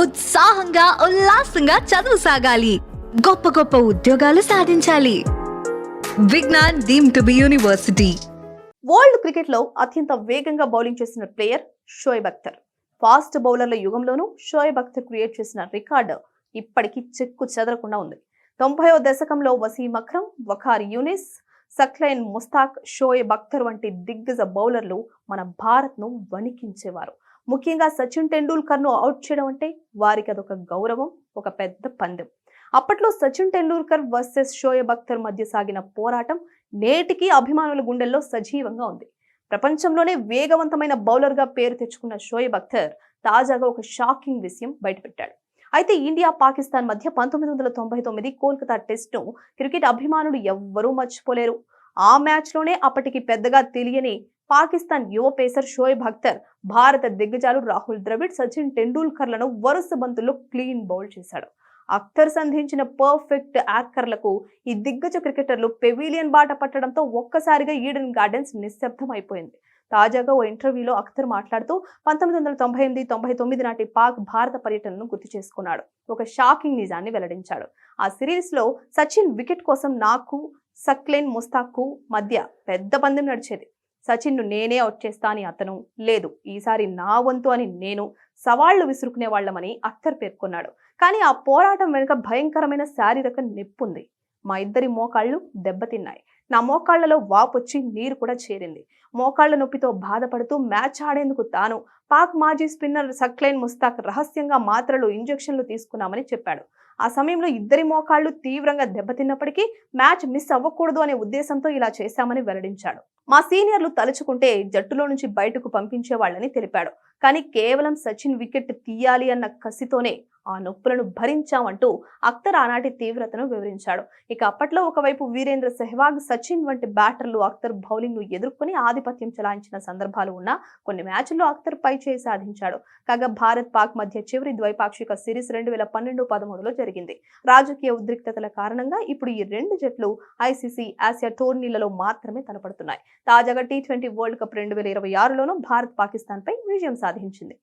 ఉత్సాహంగా ఉల్లాసంగా చదువు సాగాలి, గొప్ప గొప్ప ఉద్యోగాలు సాధించాలి. Vignan deemed to be university. World క్రికెట్లో అత్యంత వేగంగా బౌలింగ్ చేసిన ప్లేయర్ షోయబ్ అఖ్తర్. ఫాస్ట్ బౌలర్ల యుగంలోనూ షోయబ్ అఖ్తర్ క్రియేట్ చేసిన రికార్డు ఇప్పటికీ చెక్కు చెదరకుండా ఉంది. 90వ దశకంలో వసీం అక్రమ్, వఖార్ యూనిస్, సక్లైన్ ముస్తాక్, షోయబ్ అఖ్తర్ వంటి దిగ్గజ బౌలర్లు మన భారత్ను వణికించేవారు. ముఖ్యంగా సచిన్ టెండూల్కర్ను అవుట్ చేయడం అంటే వారికి అదొక గౌరవం, ఒక పెద్ద పందెం. అప్పట్లో సచిన్ టెండూల్కర్ వర్సెస్ షోయబ్ అఖ్తర్ మధ్య సాగిన పోరాటం నేటికి అభిమానుల గుండెల్లో సజీవంగా ఉంది. ప్రపంచంలోనే వేగవంతమైన బౌలర్గా పేరు తెచ్చుకున్న షోయబ్ అఖ్తర్ తాజాగా ఒక షాకింగ్ విషయం బయటపెట్టాడు. అయితే ఇండియా పాకిస్తాన్ మధ్య 1999 కోల్కతా టెస్ట్ను క్రికెట్ అభిమానులు ఎవ్వరూ మర్చిపోలేరు. ఆ మ్యాచ్లోనే అప్పటికి పెద్దగా తెలియని పాకిస్తాన్ యువ పేసర్ షోయబ్ అఖ్తర్ భారత దిగ్గజాలు రాహుల్ ద్రవిడ్, సచిన్ టెండూల్కర్లను వరుస బంతుల్లో క్లీన్ బౌల్ చేశాడు. అఖ్తర్ సంధించిన పర్ఫెక్ట్ యార్కర్లకు ఈ దిగ్గజ క్రికెటర్లు పెవిలియన్ బాట పట్టడంతో ఒక్కసారిగా ఈడెన్ గార్డెన్స్ నిశ్శబ్దం అయిపోయింది. తాజాగా ఓ ఇంటర్వ్యూలో అఖ్తర్ మాట్లాడుతూ 1998-99 నాటి పాక్ భారత పర్యటనను గుర్తు చేసుకున్నాడు. ఒక షాకింగ్ నిజాన్ని వెల్లడించాడు. ఆ సిరీస్ లో సచిన్ వికెట్ కోసం నాకు, సక్లైన్ ముస్తాక్ మధ్య పెద్ద పందెం నడిచేది. సచిన్ ను నేనే అవుట్ చేస్తా అని అతను, లేదు ఈసారి నా వంతు అని నేను సవాళ్లు విసురుకునే వాళ్లమని అఖ్తర్ పేర్కొన్నాడు. కానీ ఆ పోరాటం వెనుక భయంకరమైన శారీరక నొప్పుంది. మా ఇద్దరి మోకాళ్లు దెబ్బతిన్నాయి. నా మోకాళ్లలో వాపొచ్చి నీరు కూడా చేరింది. మోకాళ్ల నొప్పితో బాధపడుతూ మ్యాచ్ ఆడేందుకు తాను, పాక్ మాజీ స్పిన్నర్ సక్లైన్ ముస్తాక్ రహస్యంగా మాత్రలు, ఇంజెక్షన్లు తీసుకున్నామని చెప్పాడు. ఆ సమయంలో ఇద్దరి మోకాళ్లు తీవ్రంగా దెబ్బతిన్నప్పటికీ మ్యాచ్ మిస్ అవ్వకూడదు అనే ఉద్దేశంతో ఇలా చేశామని వెల్లడించాడు. మా సీనియర్లు తలుచుకుంటే జట్టులో నుంచి బయటకు పంపించే వాళ్ళని తెలిపాడు. కానీ కేవలం సచిన్ వికెట్ తీయాలి అన్న కసితోనే ఆ నొప్పులను భరించామంటూ అఖ్తర్ ఆనాటి తీవ్రతను వివరించాడు. ఇక అప్పట్లో ఒకవైపు వీరేంద్ర సెహ్వాగ్, సచిన్ వంటి బ్యాటర్లు అఖ్తర్ బౌలింగ్ ను ఎదుర్కొని ఆధిపత్యం చెలాయించిన సందర్భాలు ఉన్నా కొన్ని మ్యాచ్ల్లో అఖ్తర్ పై చేయి సాధించాడు. కాగా భారత్ పాక్ మధ్య చివరి ద్వైపాక్షిక సిరీస్ 2012-13లో జరిగింది. రాజకీయ ఉద్రిక్తతల కారణంగా ఇప్పుడు ఈ రెండు జట్లు ఐసీసీ ఆసియా టోర్నీలలో మాత్రమే తలపడుతున్నాయి. తాజాగా T20 వరల్డ్ కప్ 2026లోనూ భారత్ పాకిస్తాన్ పై విజయం సాధించింది.